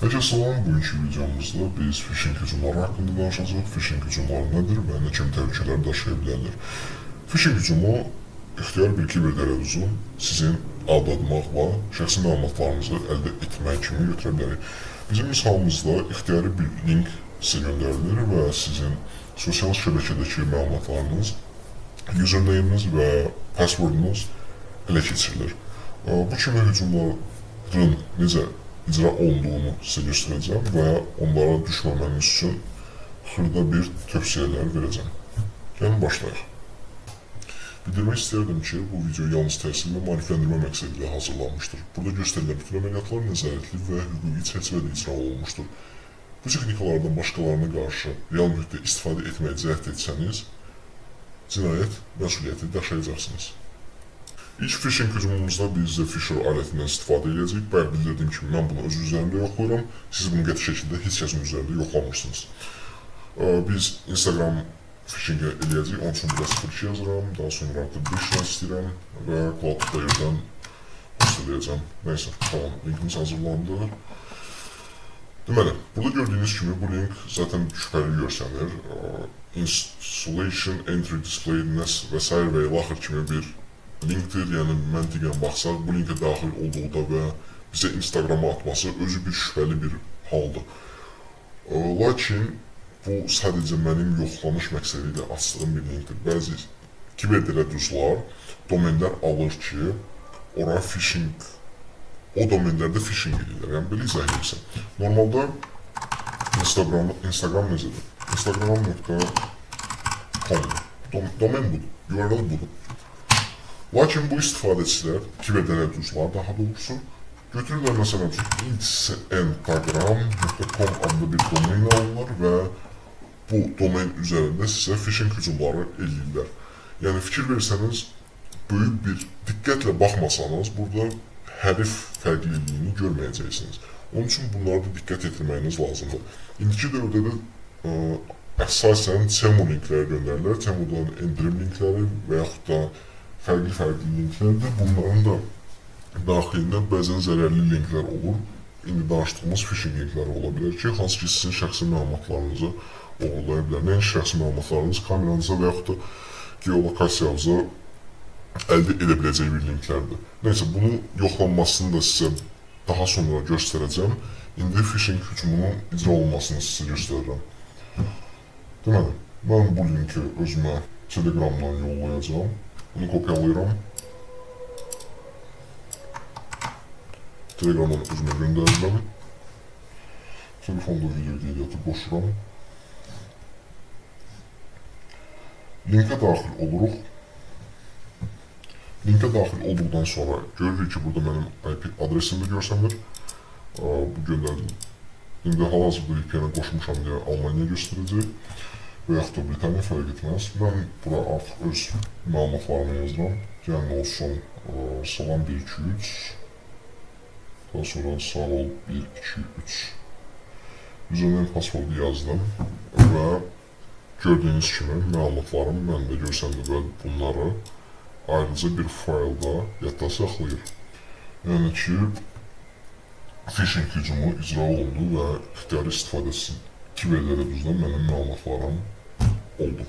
Peki salam, bugünkü videomuzda biz phishing hücumları hakkında danışacağıq. Phishing hücumları nədir və nə kimi təhlükələr daşıya bilərlər? Phishing hücumu ixtiyar bir kiberterrorizm sizin aldatmaqla şəxsi məlumatlarınızı əldə etmək kimi götürə bilərik. Bizim misalımızda ixtiyari bir link sizə göndərilir və sizin sosial şəbəkədəki məlumatlarınız, usernameniz və passwordunuz ələ keçirilir. Bu kimi hücumların necə icra olunduğunu sizə göstərəcəm və onlara düşməməniz üçün xırda bir tövsiyələr verəcəm. Gəlin başlayaq. Bildirmək istərdim ki, bu video yalnız təhsil və maarifləndirmə məqsədi ilə hazırlanmışdır. Burada göstərilən bütün əməliyyatlar nəzarətli və hüquqi çərçivədə icra olunmuşdur. Bu texnikalardan başqalarına qarşı real mühitdə istifadə etməyə cəhd etsəniz, cinayət məsuliyyəti daşıyacaqsınız. İlk phishing hücumumuzda biz The Fisher alətindən istifadə edəcəyik. Bayaq bildirdiyim kimi mən bunu öz üzərimdə yoxlayıram. Siz bunu qəti şəkildə heç kəsin üzərində yoxlamırsınız. Biz Instagram phishing'e eləyəcəyik. Onun üçün burada 02 yazıram. Daha sonra artıq 5 yaz istəyirəm və Cloud Player'dan host eləyəcəm. Neyse, tamam, linkimiz hazırlandı. Deməli, burada gördüyünüz kimi bu link zaten şübhəli görsənir. Installation, entry, display, və s. və ilaxır kimi bir linkdir, yəni məntiqən baxsaq, bu linkə daxil olduqda və bizə Instagrama atması özü bir şübhəli bir haldır. Lakin bu sadəcə mənim yoxlanış məqsədi ilə açdığım bir linkdir. Bəzi kiberterrorizmlər domenlər alır ki, ora phishing, o domenlərdə phishing edirlər. Yəni belə izah edirsən. Normalda Instagram necədir? Instagram.com domen budur, URL budur. Lakin bu istifadəçilər, kiberterrorizmlər daha doğrusu, götürürlər məsələn instagram.com adlı bir domen alırlar və bu domen üzərində sizə phishing hücumları eləyirlər. Yəni fikir versəniz, böyük bir diqqətlə baxmasanız, burada hərif fərqliliyini görməyəcəksiniz. Onun üçün bunlarda diqqət etdirməyiniz lazımdır. İndiki dövrdə də əsasən Temu linkləri göndərirlər. Temudan endirim linkləri və yaxud da fərqli linklərdir. Bunların da daxilində bəzən zərərli linklər olur. İndi danışdığımız phishing linkləri ola bilər ki, hansı ki sizin şəxsi məlumatlarınızı oğurlaya bilər. Nəyin şəxsi məlumatlarınız kameranıza və yaxud da geolokasiyanıza əldə edə biləcək bir linklərdir. Neyse, bunun yoxlanmasını da sizə daha sonra göstərəcəm. İndi phishing hücumunun icra olunmasını sizə göstərirəm. Deməli, mən bu linki özümə Telegramdan yollayacağım. Bunu kopyalayıram. Telegramdan özümə göndərirəm. Telefonda video qeydiyyatı boşuram. Linkə daxil oluruq. Linkə daxil olduqdan sonra görürük ki, burada mənim IP adresim də görsənir. Bu göndərdim. İndi hal-hazırda VPN-ə qoşmuşam deyə Almaniya göstərəcək və yaxud da Britaniya fərq etməz. Mən bura artıq öz məlumatlarını yazıram. Yəni olsun salam 123, daha sonra sağ ol 123. Username passwordu yazdım və gördüyünüz kimi məlumatlarım məndə görsəndir və bunları ayrıca bir faylda yadda saxlayır. Yəni ki, phishing hücumu icra olundu və ixtiyari istifadəsi kiberterrorizmdən mənim məlumatlarım oldu.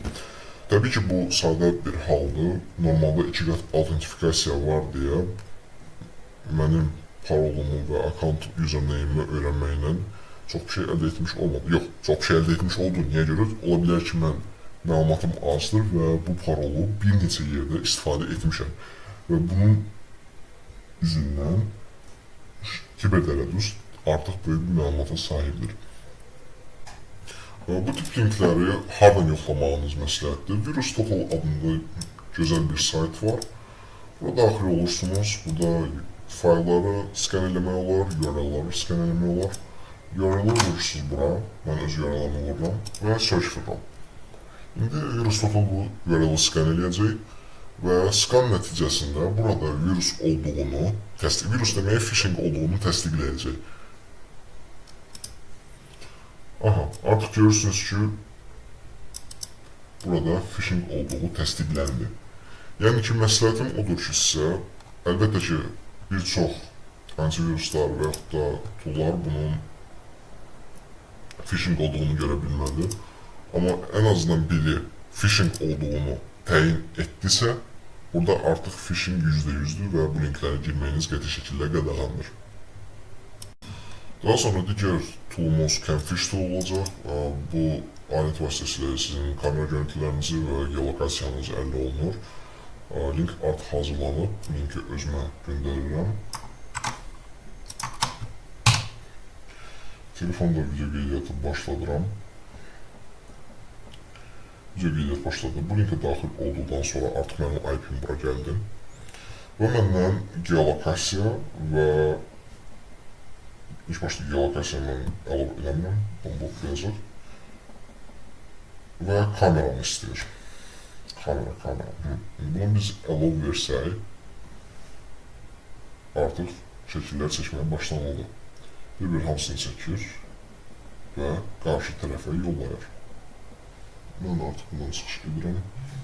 Təbii ki, bu sadə bir haldır. Normalda 2 qat autentifikasiya var deyə mənim parolumu və account username-imi öyrənməklə çox bir şey əldə etmiş olmadı. Yox, çox bir şey əldə etmiş oldu. Niyə görə? Ola bilər ki, mən məlumatım azdır və bu parolu bir neçə yerdə istifadə etmişəm. Və bunun üzündən kiberterrorizm artıq böyük bir məlumata sahibdir. Bu tip linkləri hardan yoxlamağınız məsləhətdir. VirusTotal adında gözəl bir sayt var. Bura daxil olursunuz. Burada faylları skan eləmək olar, URL-ları skan eləmək olar. URL-ı vurursunuz bura. Mən öz URL-ımı vururam və search vururam. İndi VirusTotal bu URL-ı skan eləyəcək və skan nəticəsində burada virus olduğunu, virus deməyə phishing olduğunu təsdiqləyəcək. Aha, artıq görürsünüz ki, burada phishing olduğu təsdiqləndi. Yəni ki, məsləhətim odur ki, sizə, əlbəttə ki, bir çox antiviruslar və yaxud da toollar bunun phishing olduğunu görə bilmədi. Amma ən azından biri phishing olduğunu təyin etdisə, burada artıq phishing %100'dür və bu linklərə girməyiniz qəti şəkildə qadağandır. Daha sonra digər toolumuz Camfish tool olacaq. Bu alet vasitəsilə sizin kamera görüntülərinizi və geolokasiyanızı əldə olunur. Link artıq hazırlanıb, linki özümə göndərirəm. Telefonda video qeydiyyatı başladıram. Video qeydiyyat başladı. Bu linkə daxil olduqdan sonra artıq mənim IP-im bura gəldi. Və məndən geolokasiya və ilk başda geolokasiyanı alıb eləmirəm. Bombok yazır. Və kameranı istəyir. Kamera. Bunu biz alov versək, artıq şəkillər çəkməyə başlamalı. Bir hamısını çəkir və qarşı tərəfə yollayır. Mən artıq bundan çıxış edirəm.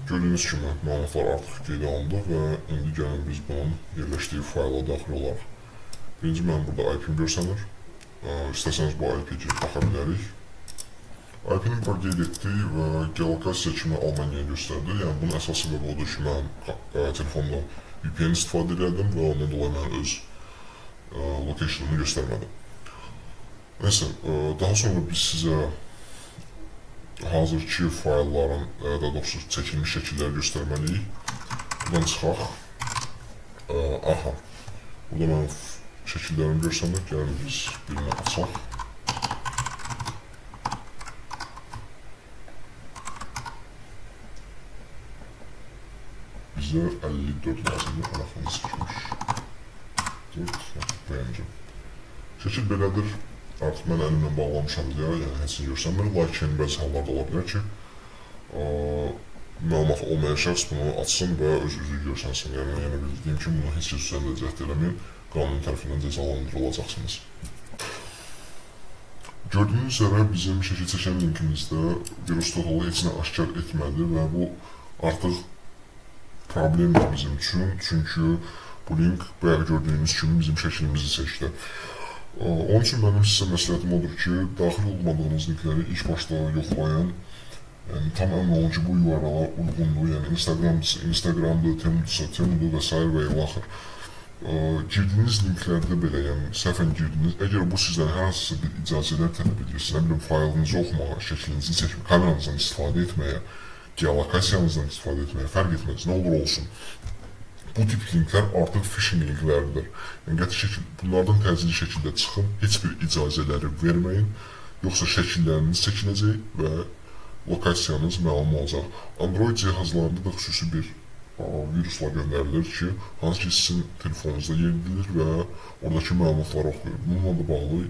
Gördüyünüz kimi məlumatlar artıq qeydə alındı və indi gəlin biz bunun yerləşdiyi fayla daxil olaraq. Birinci mənim burada IP-im görsənir. İstəsəniz bu IP-yə girib baxa bilərik. IP-ni bura qeyd etdik və geolokasiya kimi Almaniya göstərdi. Yəni bunun əsas səbəbi odur ki, mən telefonda VPN istifadə edirdim və ondan dolayı mən öz location'ını göstərmədim. Neyse, daha sonra biz sizə hazırki faylların, daha doğrusu çəkilmiş şəkilləri göstərməliyik. Buradan çıxaq. Aha, burada mənim şəkillərim görsənir. Gəlin biz birini açaq. Bizə 54 lazımdır, anaxını çəkmiş. 4, beğenəcəm. Şəkil belədir. Artıq mən əlimlə bağlamışam deyə, yəni heç nə görsənmir. Lakin bəzi hallarda ola bilər ki, məlumat olmayan şəxs bunu açsın və öz üzü görsənsin. Yəni bildiyim ki, bunu heç kəs üzərində cəhd eləməyin, qanun tərəfindən cəzalandırılacaqsınız. Gördüyünüz üzərə bizim şəkil çəkən linkimizdə virus totalı heç nə aşkar etmədi və bu artıq problemdir bizim üçün. Çünki bu link bayaq gördüyünüz kimi bizim şəklimizi seçdi. Onun üçün mənim sizə məsləhətim odur ki, daxil olmadığınız linkləri ilk başda yoxlayın. Yəni, tam əmin olun ki, bu URL-a uyğundur. Yəni, Instagramdır, Temudur və s. və ilaxır. Girdiyiniz linklərdə belə, yəni səhvən girdiniz. Əgər bu sizdən hər hansısa bir icazələr tələb edirsiniz, nə bilim, faylınızı oxumağa, şəklinizi çəkməyə, kameranızdan istifadə etməyə, geolokasiyanızdan istifadə etməyə, fərq etməz, nə olur olsun. Bu tip linklər artıq phishing linklərdir. Yəni, qəti şəkil, bunlardan təcili şəkildə çıxın, heç bir icazələri verməyin, yoxsa şəkilləriniz çəkiləcək və lokasiyanız məlum olacaq. Android cihazlarında da xüsusi bir virusla göndərilir ki, hansı ki sizin telefonunuzda yeridilir və oradakı məlumatları oxuyur. Bununla da bağlı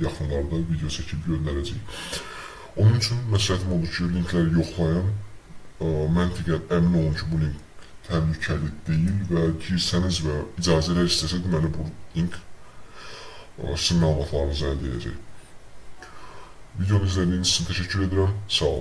yaxınlarda video çəkib göndərəcək. Onun üçün məsləhətim odur ki, linkləri yoxlayan, məntiqən əmin olun ki, bu link təhlükəli deyil və girsəniz və icazələr istəsə, deməli bu link sizin məlumatlarınızı əldə edəcək. Videonu izlədiyiniz üçün təşəkkür edirəm. Sağ olun.